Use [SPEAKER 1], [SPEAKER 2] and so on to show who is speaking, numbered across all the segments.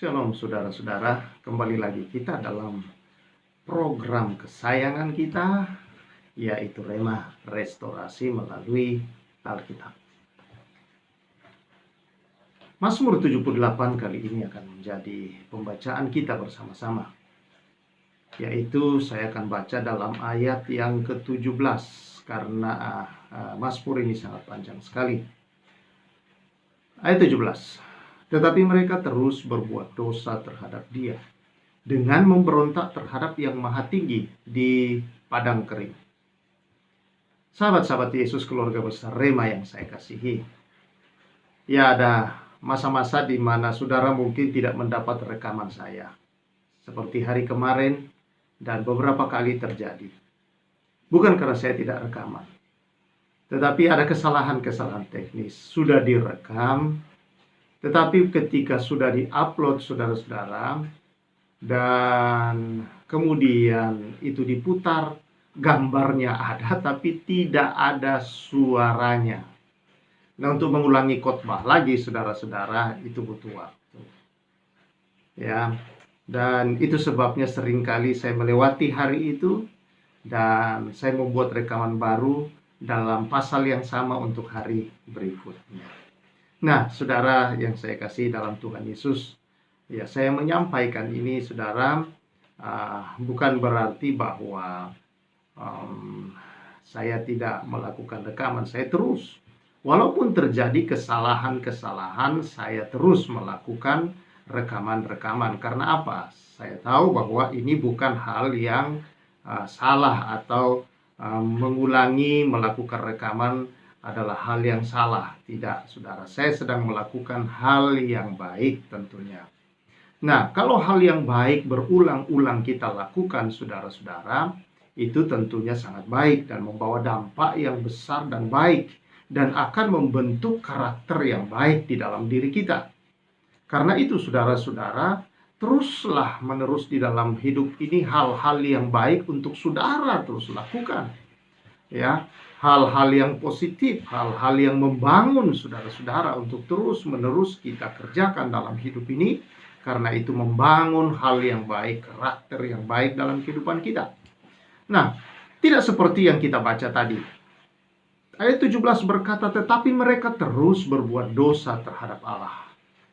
[SPEAKER 1] Shalom saudara-saudara, kembali lagi kita dalam program kesayangan kita, yaitu Rema Restorasi melalui Alkitab. Mazmur 78 kali ini akan menjadi pembacaan kita bersama-sama, yaitu saya akan baca dalam ayat yang ke-17 karena Mazmur ini sangat panjang sekali. Ayat 17. Tetapi mereka terus berbuat dosa terhadap Dia dengan memberontak terhadap Yang Maha Tinggi di padang kering. Sahabat-sahabat Yesus, keluarga besar Rema yang saya kasihi, ya, ada masa-masa di mana saudara mungkin tidak mendapat rekaman saya, seperti hari kemarin dan beberapa kali terjadi. Bukan karena saya tidak rekaman, tetapi ada kesalahan-kesalahan teknis. Sudah direkam, tetapi ketika sudah di-upload saudara-saudara, dan kemudian itu diputar, gambarnya ada tapi tidak ada suaranya. Nah, untuk mengulangi khotbah lagi saudara-saudara itu butuh waktu. Ya, dan itu sebabnya seringkali saya melewati hari itu dan saya membuat rekaman baru dalam pasal yang sama untuk hari berikutnya. Nah, saudara yang saya kasih dalam Tuhan Yesus, ya, saya menyampaikan ini, saudara, bukan berarti bahwa saya tidak melakukan rekaman. Saya terus, walaupun terjadi kesalahan-kesalahan, saya terus melakukan rekaman-rekaman. Karena apa? Saya tahu bahwa ini bukan hal yang salah atau mengulangi melakukan rekaman adalah hal yang salah. Tidak, saudara. Saya sedang melakukan hal yang baik tentunya. Nah, kalau hal yang baik berulang-ulang kita lakukan, saudara-saudara, itu tentunya sangat baik dan membawa dampak yang besar dan baik, dan akan membentuk karakter yang baik di dalam diri kita. Karena itu, saudara-saudara, teruslah menerus di dalam hidup ini hal-hal yang baik untuk saudara terus lakukan. Ya, hal-hal yang positif, hal-hal yang membangun saudara-saudara untuk terus-menerus kita kerjakan dalam hidup ini. Karena itu membangun hal yang baik, karakter yang baik dalam kehidupan kita. Nah, tidak seperti yang kita baca tadi. Ayat 17 berkata, tetapi mereka terus berbuat dosa terhadap Allah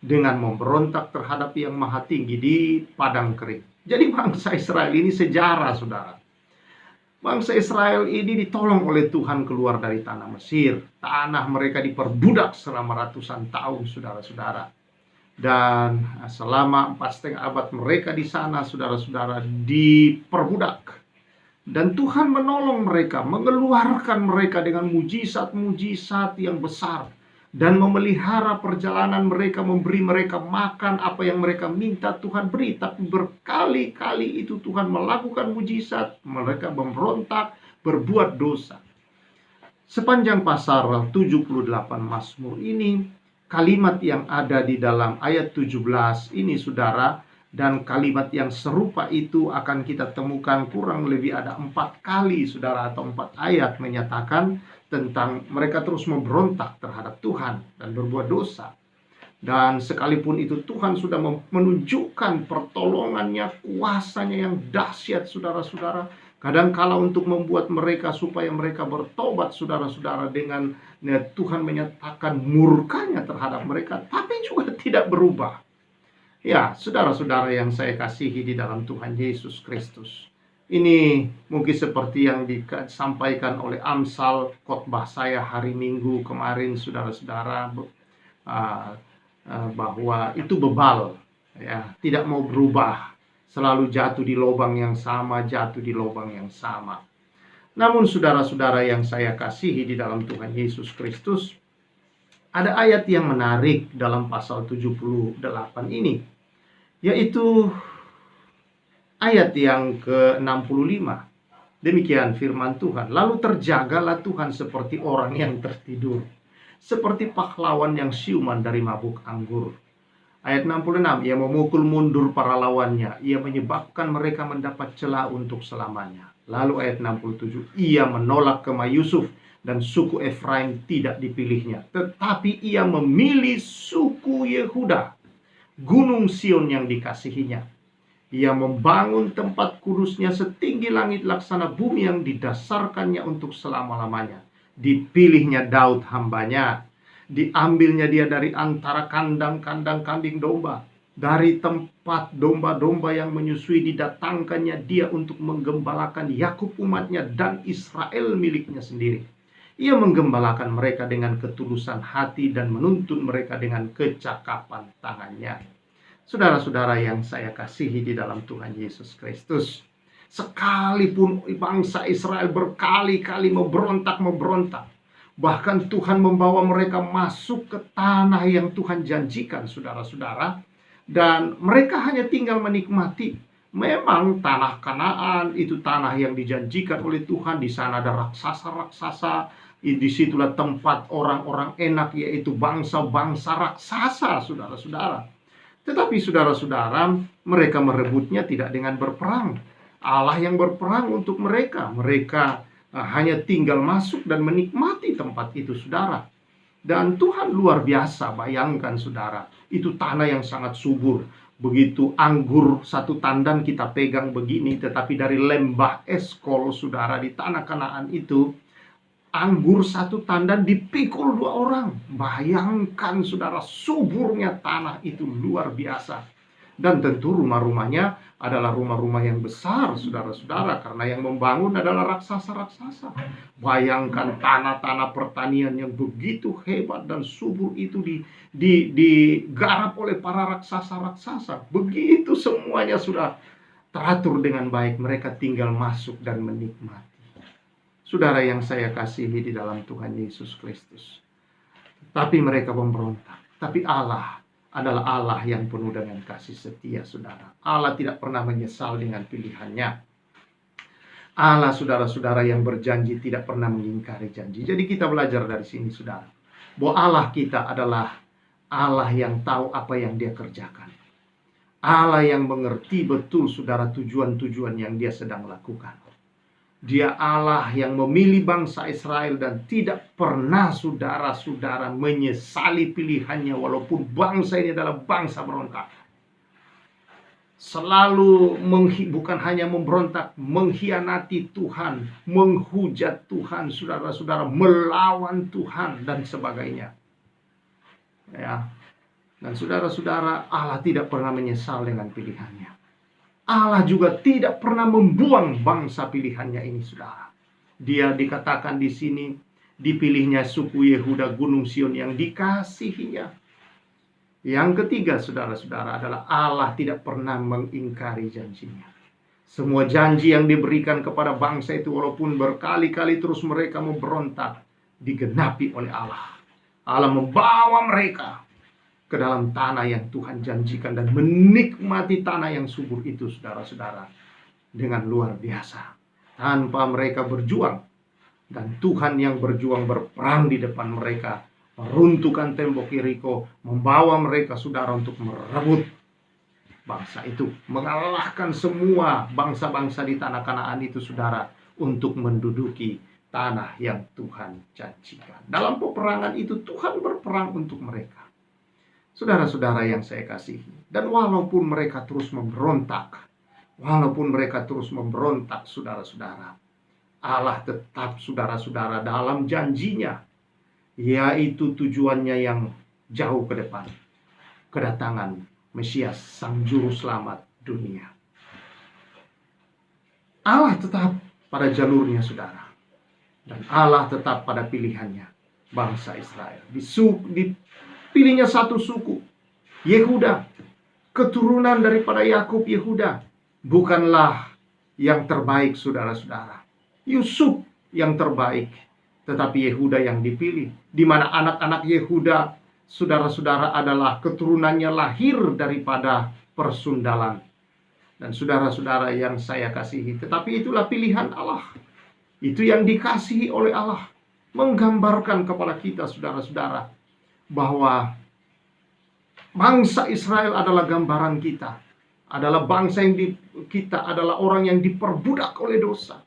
[SPEAKER 1] dengan memberontak terhadap Yang Maha Tinggi di padang kering. Jadi bangsa Israel ini sejarah, saudara. Bangsa Israel ini ditolong oleh Tuhan keluar dari tanah Mesir. Tanah mereka diperbudak selama ratusan tahun, saudara-saudara. Dan selama 4,5 abad mereka di sana, saudara-saudara, diperbudak. Dan Tuhan menolong mereka, mengeluarkan mereka dengan mujizat-mujizat yang besar. Dan memelihara perjalanan mereka, memberi mereka makan apa yang mereka minta Tuhan beri. Tapi berkali-kali itu Tuhan melakukan mujizat, mereka memberontak, berbuat dosa. Sepanjang pasal 78 Mazmur ini, kalimat yang ada di dalam ayat 17 ini, saudara, dan kalimat yang serupa itu akan kita temukan kurang lebih ada 4 kali, saudara, atau 4 ayat menyatakan tentang mereka terus memberontak terhadap Tuhan dan berbuat dosa. Dan sekalipun itu Tuhan sudah menunjukkan pertolongannya, kuasanya yang dahsyat, saudara-saudara, kadangkala untuk membuat mereka supaya mereka bertobat, saudara-saudara, dengan Tuhan menyatakan murkanya terhadap mereka, tapi juga tidak berubah. Ya, saudara-saudara yang saya kasihi di dalam Tuhan Yesus Kristus, ini mungkin seperti yang disampaikan oleh Amsal khotbah saya hari Minggu kemarin, saudara-saudara, bahwa itu bebal, ya, tidak mau berubah, selalu jatuh di lubang yang sama, jatuh di lubang yang sama. Namun saudara-saudara yang saya kasihi di dalam Tuhan Yesus Kristus, ada ayat yang menarik dalam pasal 78 ini, yaitu ayat yang ke-65. Demikian firman Tuhan. Lalu terjagalah Tuhan seperti orang yang tertidur, seperti pahlawan yang siuman dari mabuk anggur. Ayat 66, ia memukul mundur para lawannya, ia menyebabkan mereka mendapat celah untuk selamanya. Lalu ayat 67, ia menolak kemah Yusuf dan suku Efraim tidak dipilihnya, tetapi ia memilih suku Yehuda gunung Sion yang dikasihinya. Ia membangun tempat kudusnya setinggi langit laksana bumi yang didasarkannya untuk selama-lamanya. Dipilihnya Daud hambanya. Diambilnya dia dari antara kandang-kandang kambing domba. Dari tempat domba-domba yang menyusui didatangkannya dia untuk menggembalakan Yakub umatnya dan Israel miliknya sendiri. Ia menggembalakan mereka dengan ketulusan hati dan menuntun mereka dengan kecakapan tangannya. Saudara-saudara yang saya kasihi di dalam Tuhan Yesus Kristus, sekalipun bangsa Israel berkali-kali memberontak, bahkan Tuhan membawa mereka masuk ke tanah yang Tuhan janjikan, saudara-saudara, dan mereka hanya tinggal menikmati. Memang tanah Kanaan itu tanah yang dijanjikan oleh Tuhan. Di sana ada raksasa-raksasa. Disitulah tempat orang-orang enak, yaitu bangsa-bangsa raksasa, saudara-saudara. Tetapi saudara-saudara, mereka merebutnya tidak dengan berperang. Allah yang berperang untuk mereka. Mereka hanya tinggal masuk dan menikmati tempat itu, saudara. Dan Tuhan luar biasa, bayangkan saudara, itu tanah yang sangat subur. Begitu anggur satu tandan kita pegang begini, tetapi dari lembah Eskol, saudara, di tanah Kanaan itu, anggur satu tandan dipikul 2 orang. Bayangkan saudara, suburnya tanah itu luar biasa. Dan tentu rumah-rumahnya adalah rumah-rumah yang besar, saudara-saudara, karena yang membangun adalah raksasa-raksasa. Bayangkan tanah-tanah pertanian yang begitu hebat dan subur itu digarap oleh para raksasa-raksasa. Begitu semuanya sudah teratur dengan baik, mereka tinggal masuk dan menikmati. Saudara yang saya kasihi di dalam Tuhan Yesus Kristus, tapi mereka memberontak. Tapi Allah adalah Allah yang penuh dengan kasih setia, saudara. Allah tidak pernah menyesal dengan pilihannya. Allah, saudara-saudara, yang berjanji tidak pernah mengingkari janji. Jadi kita belajar dari sini, saudara, bahwa Allah kita adalah Allah yang tahu apa yang dia kerjakan. Allah yang mengerti betul, saudara, tujuan-tujuan yang dia sedang lakukan. Dia Allah yang memilih bangsa Israel dan tidak pernah, saudara-saudara, menyesali pilihannya walaupun bangsa ini adalah bangsa berontak. Selalu bukan hanya memberontak, mengkhianati Tuhan, menghujat Tuhan, saudara-saudara, melawan Tuhan dan sebagainya. Ya. Dan saudara-saudara, Allah tidak pernah menyesal dengan pilihannya. Allah juga tidak pernah membuang bangsa pilihannya ini, saudara. Dia dikatakan di sini, dipilihnya suku Yehuda, gunung Sion yang dikasihinya. Yang ketiga, saudara-saudara, adalah Allah tidak pernah mengingkari janjinya. Semua janji yang diberikan kepada bangsa itu, walaupun berkali-kali terus mereka memberontak, digenapi oleh Allah. Allah membawa mereka ke dalam tanah yang Tuhan janjikan dan menikmati tanah yang subur itu, saudara-saudara, dengan luar biasa. Tanpa mereka berjuang, dan Tuhan yang berjuang berperang di depan mereka, meruntuhkan tembok Yeriko, membawa mereka, saudara, untuk merebut bangsa itu, mengalahkan semua bangsa-bangsa di tanah Kanaan itu, saudara, untuk menduduki tanah yang Tuhan janjikan. Dalam peperangan itu Tuhan berperang untuk mereka. Saudara-saudara yang saya kasihi, dan walaupun mereka terus memberontak, saudara-saudara, Allah tetap, saudara-saudara, dalam janjinya, yaitu tujuannya yang jauh ke depan, kedatangan Mesias, Sang Juru Selamat dunia. Allah tetap pada jalurnya, saudara, dan Allah tetap pada pilihannya, bangsa Israel. Pilihnya satu suku, Yehuda, keturunan daripada Yakub, Yehuda, bukanlah yang terbaik, saudara-saudara. Yusuf yang terbaik, tetapi Yehuda yang dipilih, di mana anak-anak Yehuda, saudara-saudara, adalah keturunannya lahir daripada persundalan. Dan saudara-saudara yang saya kasihi, tetapi itulah pilihan Allah. Itu yang dikasihi oleh Allah, menggambarkan kepada kita, saudara-saudara, bahwa bangsa Israel adalah gambaran kita, adalah bangsa yang kita adalah orang yang diperbudak oleh dosa,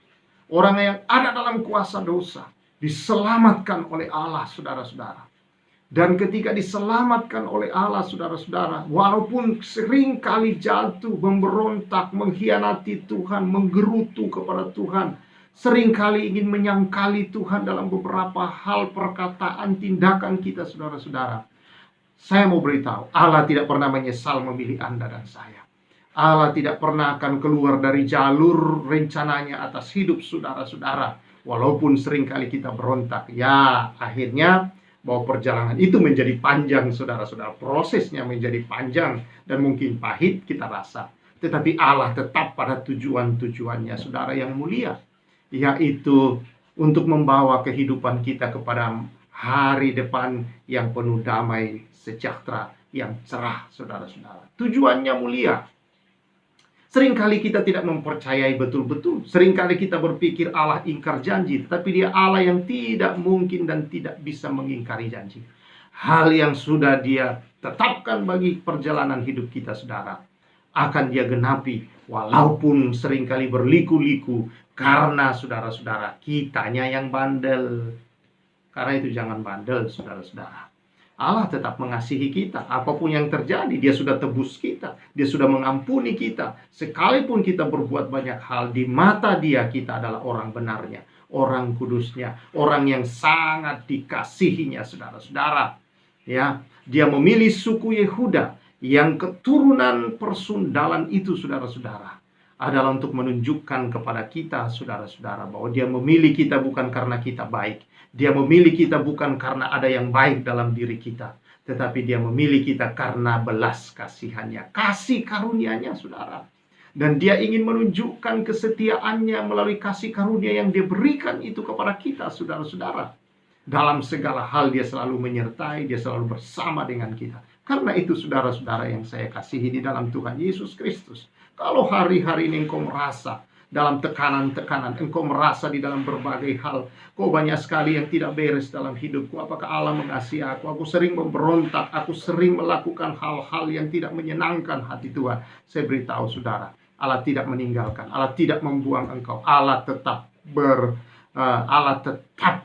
[SPEAKER 1] orang yang ada dalam kuasa dosa, diselamatkan oleh Allah, saudara-saudara. Dan ketika diselamatkan oleh Allah, saudara-saudara, walaupun sering kali jatuh, memberontak, mengkhianati Tuhan, menggerutu kepada Tuhan, sering kali ingin menyangkali Tuhan dalam beberapa hal perkataan, tindakan kita, saudara-saudara. Saya mau beritahu, Allah tidak pernah menyesal memilih Anda dan saya. Allah tidak pernah akan keluar dari jalur rencananya atas hidup saudara-saudara. Walaupun sering kali kita berontak, ya akhirnya bahwa perjalanan itu menjadi panjang, saudara-saudara. Prosesnya menjadi panjang dan mungkin pahit kita rasa. Tetapi Allah tetap pada tujuan-tujuannya, saudara yang mulia, yaitu untuk membawa kehidupan kita kepada hari depan yang penuh damai, sejahtera, yang cerah, saudara-saudara. Tujuannya mulia. Seringkali kita tidak mempercayai betul-betul. Seringkali kita berpikir Allah ingkar janji, tetapi Dia Allah yang tidak mungkin dan tidak bisa mengingkari janji. Hal yang sudah Dia tetapkan bagi perjalanan hidup kita, saudara, akan Dia genapi, walaupun seringkali berliku-liku, karena saudara-saudara, kitanya yang bandel. Karena itu jangan bandel, saudara-saudara. Allah tetap mengasihi kita. Apapun yang terjadi, Dia sudah tebus kita. Dia sudah mengampuni kita. Sekalipun kita berbuat banyak hal, di mata Dia kita adalah orang benarnya, orang kudusnya, orang yang sangat dikasihinya, saudara-saudara. Ya, Dia memilih suku Yehuda yang keturunan persundalan itu, saudara-saudara, adalah untuk menunjukkan kepada kita, saudara-saudara, bahwa Dia memilih kita bukan karena kita baik. Dia memilih kita bukan karena ada yang baik dalam diri kita, tetapi Dia memilih kita karena belas kasihannya, kasih karunia-Nya, saudara. Dan Dia ingin menunjukkan kesetiaannya melalui kasih karunia yang Dia berikan itu kepada kita, saudara-saudara. Dalam segala hal Dia selalu menyertai, Dia selalu bersama dengan kita. Karena itu, saudara-saudara yang saya kasihi di dalam Tuhan Yesus Kristus, kalau hari-hari ini engkau merasa dalam tekanan-tekanan, engkau merasa di dalam berbagai hal, kok banyak sekali yang tidak beres dalam hidupku, apakah Allah mengasihi aku sering memberontak, aku sering melakukan hal-hal yang tidak menyenangkan hati Tuhan. Saya beritahu saudara, Allah tidak meninggalkan, Allah tidak membuang engkau. Allah tetap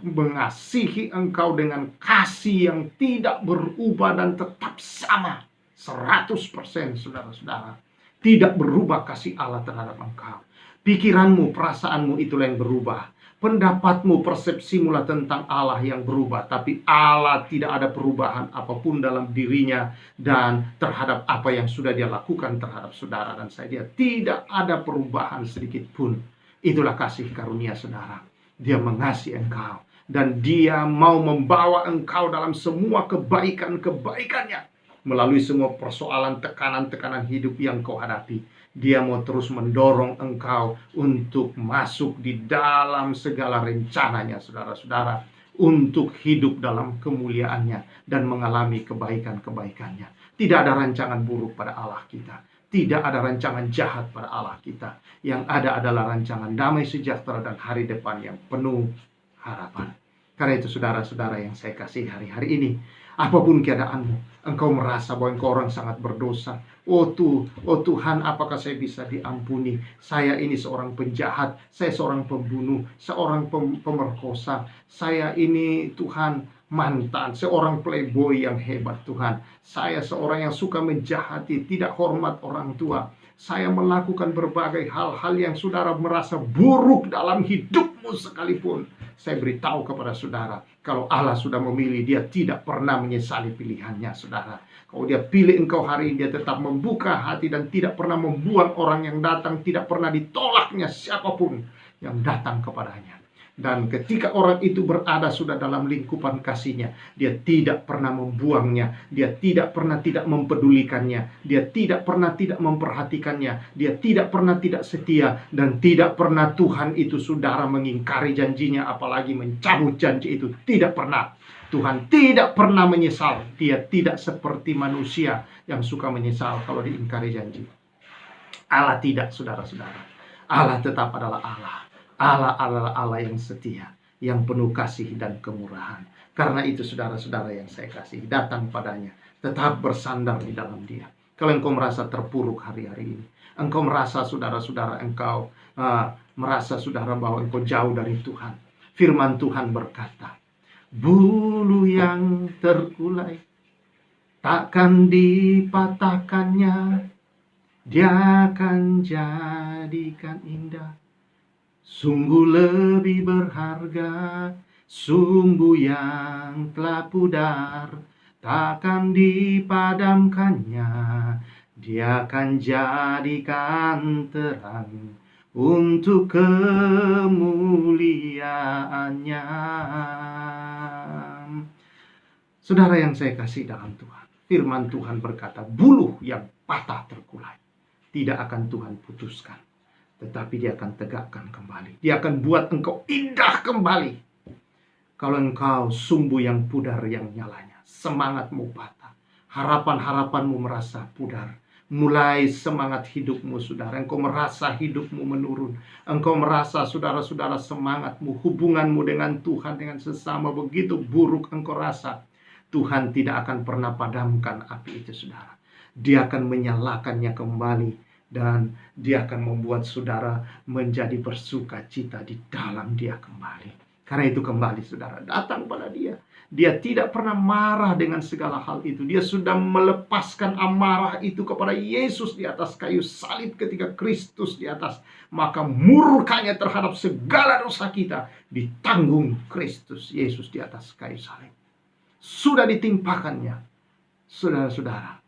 [SPEAKER 1] mengasihi engkau dengan kasih yang tidak berubah dan tetap sama 100%, saudara-saudara. Tidak berubah kasih Allah terhadap engkau. Pikiranmu, perasaanmu itulah yang berubah. Pendapatmu, persepsimu lah tentang Allah yang berubah. Tapi Allah tidak ada perubahan apapun dalam dirinya dan terhadap apa yang sudah Dia lakukan terhadap saudara dan saya. Dia tidak ada perubahan sedikit pun. Itulah kasih karunia, saudara. Dia mengasihi engkau dan Dia mau membawa engkau dalam semua kebaikan-kebaikannya. Melalui semua persoalan, tekanan-tekanan hidup yang kau hadapi, Dia mau terus mendorong engkau untuk masuk di dalam segala rencananya, saudara-saudara, untuk hidup dalam kemuliaannya dan mengalami kebaikan-kebaikannya. Tidak ada rancangan buruk pada Allah kita. Tidak ada rancangan jahat pada Allah kita. Yang ada adalah rancangan damai, sejahtera, dan hari depan yang penuh harapan. Karena itu, saudara-saudara yang saya kasih hari-hari ini, apapun keadaanmu, engkau merasa bahwa engkau orang sangat berdosa. Oh Tuhan, apakah saya bisa diampuni? Saya ini seorang penjahat, saya seorang pembunuh, seorang pemerkosa. Saya ini, Tuhan, mantan, seorang playboy yang hebat, Tuhan. Saya seorang yang suka menjahati, tidak hormat orang tua. Saya melakukan berbagai hal-hal yang saudara merasa buruk dalam hidupmu sekalipun. Saya beritahu kepada saudara, kalau Allah sudah memilih, Dia tidak pernah menyesali pilihannya, saudara. Kalau Dia pilih engkau hari ini, Dia tetap membuka hati dan tidak pernah membuang orang yang datang, tidak pernah ditolaknya siapapun yang datang kepadanya. Dan ketika orang itu berada sudah dalam lingkupan kasih-Nya, Dia tidak pernah membuangnya, Dia tidak pernah tidak mempedulikannya, Dia tidak pernah tidak memperhatikannya, Dia tidak pernah tidak setia, dan tidak pernah Tuhan itu, saudara, mengingkari janjinya, apalagi mencabut janji itu. Tidak pernah. Tuhan tidak pernah menyesal. Dia tidak seperti manusia yang suka menyesal kalau diingkari janji. Allah tidak, saudara-saudara. Allah tetap adalah Allah. Allah adalah Allah yang setia, yang penuh kasih dan kemurahan. Karena itu, saudara-saudara yang saya kasih, datang padanya, tetap bersandar di dalam Dia. Kalau engkau merasa terpuruk hari-hari ini, engkau merasa, saudara-saudara, engkau merasa, saudara, bahwa engkau jauh dari Tuhan, firman Tuhan berkata bulu yang terkulai takkan dipatahkannya, dia akan jadikan indah. Sungguh lebih berharga sumbu yang telah pudar, takkan dipadamkannya, dia akan jadikan terang untuk kemuliaannya. Saudara yang saya kasih dalam Tuhan, firman Tuhan berkata, buluh yang patah terkulai tidak akan Tuhan putuskan, tetapi dia akan tegakkan kembali. Dia akan buat engkau indah kembali. Kalau engkau sumbu yang pudar yang nyalanya, semangatmu patah, harapan-harapanmu merasa pudar, mulai semangat hidupmu, saudara, engkau merasa hidupmu menurun, engkau merasa, saudara-saudara, semangatmu, hubunganmu dengan Tuhan, dengan sesama begitu buruk, engkau rasa Tuhan tidak akan pernah padamkan api itu, saudara. Dia akan menyalakannya kembali, dan dia akan membuat saudara menjadi bersuka cita di dalam dia kembali. Karena itu kembali, saudara, datang pada dia. Dia tidak pernah marah dengan segala hal itu. Dia sudah melepaskan amarah itu kepada Yesus di atas kayu salib ketika Kristus di atas. Maka murkanya terhadap segala dosa kita ditanggung Kristus Yesus di atas kayu salib. Sudah ditimpakannya, saudara-saudara,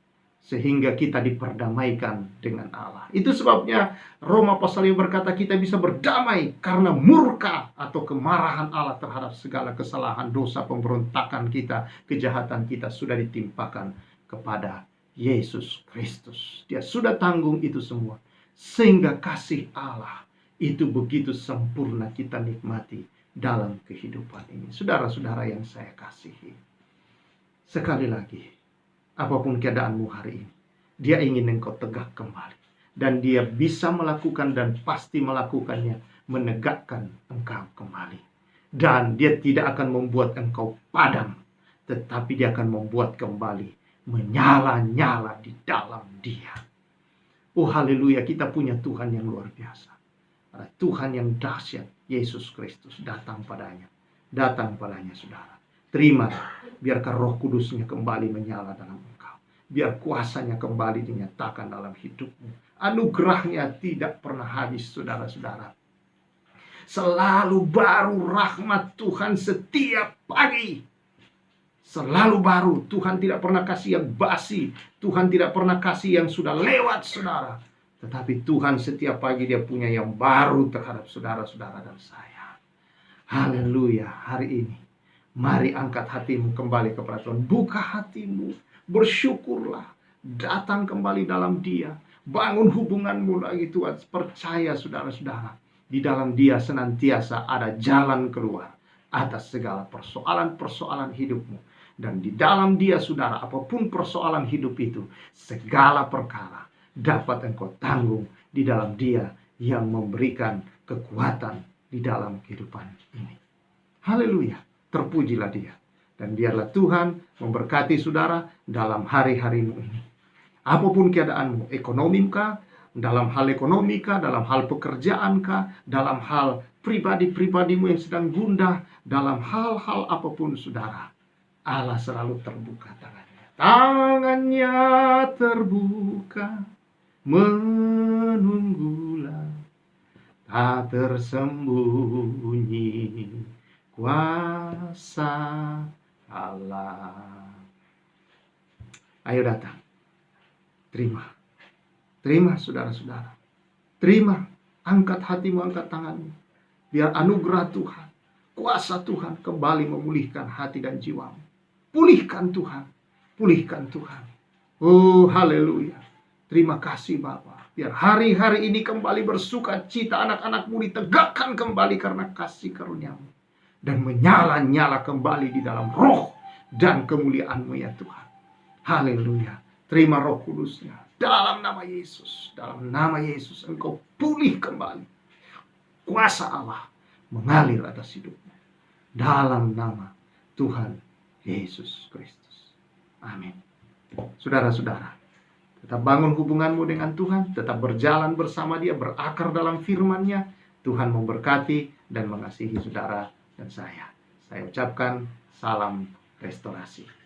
[SPEAKER 1] sehingga kita diperdamaikan dengan Allah. Itu sebabnya Roma pasal 5 berkata kita bisa berdamai karena murka atau kemarahan Allah terhadap segala kesalahan, dosa, pemberontakan kita, kejahatan kita sudah ditimpakan kepada Yesus Kristus. Dia sudah tanggung itu semua, sehingga kasih Allah itu begitu sempurna kita nikmati dalam kehidupan ini. Saudara-saudara yang saya kasihi, sekali lagi, apapun keadaanmu hari ini, dia ingin engkau tegak kembali. Dan dia bisa melakukan dan pasti melakukannya, menegakkan engkau kembali. Dan dia tidak akan membuat engkau padam, tetapi dia akan membuat kembali menyala-nyala di dalam dia. Oh haleluya, kita punya Tuhan yang luar biasa. Tuhan yang dahsyat, Yesus Kristus, datang padanya. Datang padanya, saudara. Terima, biarkan Roh Kudusnya kembali menyala dalam engkau. Biar kuasanya kembali dinyatakan dalam hidupmu. Anugerahnya tidak pernah habis, saudara-saudara. Selalu baru rahmat Tuhan setiap pagi. Selalu baru. Tuhan tidak pernah kasih yang basi. Tuhan tidak pernah kasih yang sudah lewat, saudara. Tetapi Tuhan setiap pagi dia punya yang baru terhadap saudara-saudara dan saya. Haleluya, hari ini mari angkat hatimu kembali kepada Tuhan. Buka hatimu, bersyukurlah, datang kembali dalam dia. Bangun hubunganmu lagi Tuhan. Percaya, saudara-saudara, di dalam dia senantiasa ada jalan keluar atas segala persoalan-persoalan hidupmu. Dan di dalam dia, saudara, apapun persoalan hidup itu, segala perkara dapat engkau tanggung di dalam dia yang memberikan kekuatan di dalam kehidupan ini. Haleluya. Terpujilah dia. Dan biarlah Tuhan memberkati saudara dalam hari-harimu ini. Apapun keadaanmu, ekonomikah, dalam hal ekonomikah, dalam hal pekerjaankah, dalam hal pribadi-pribadimu yang sedang gundah, dalam hal-hal apapun saudara, Allah selalu terbuka tangannya. Tangannya terbuka, menunggulah, tak tersembunyi kuasa Allah. Ayo datang. Terima. Terima, saudara-saudara. Terima. Angkat hatimu, angkat tanganmu. Biar anugerah Tuhan, kuasa Tuhan kembali memulihkan hati dan jiwamu. Pulihkan Tuhan. Pulihkan Tuhan. Oh, haleluya. Terima kasih Bapa. Biar hari-hari ini kembali bersuka cita, anak-anakmu ditegakkan kembali karena kasih karuniamu. Dan menyala-nyala kembali di dalam roh dan kemuliaan-Mu ya Tuhan. Haleluya. Terima Roh Kudusnya. Dalam nama Yesus. Dalam nama Yesus engkau pulih kembali. Kuasa Allah mengalir atas hidupmu. Dalam nama Tuhan Yesus Kristus. Amin. Saudara-saudara, tetap bangun hubunganmu dengan Tuhan. Tetap berjalan bersama Dia. Berakar dalam firman-Nya. Tuhan memberkati dan mengasihi saudara dan saya. Saya ucapkan Salam restorasi.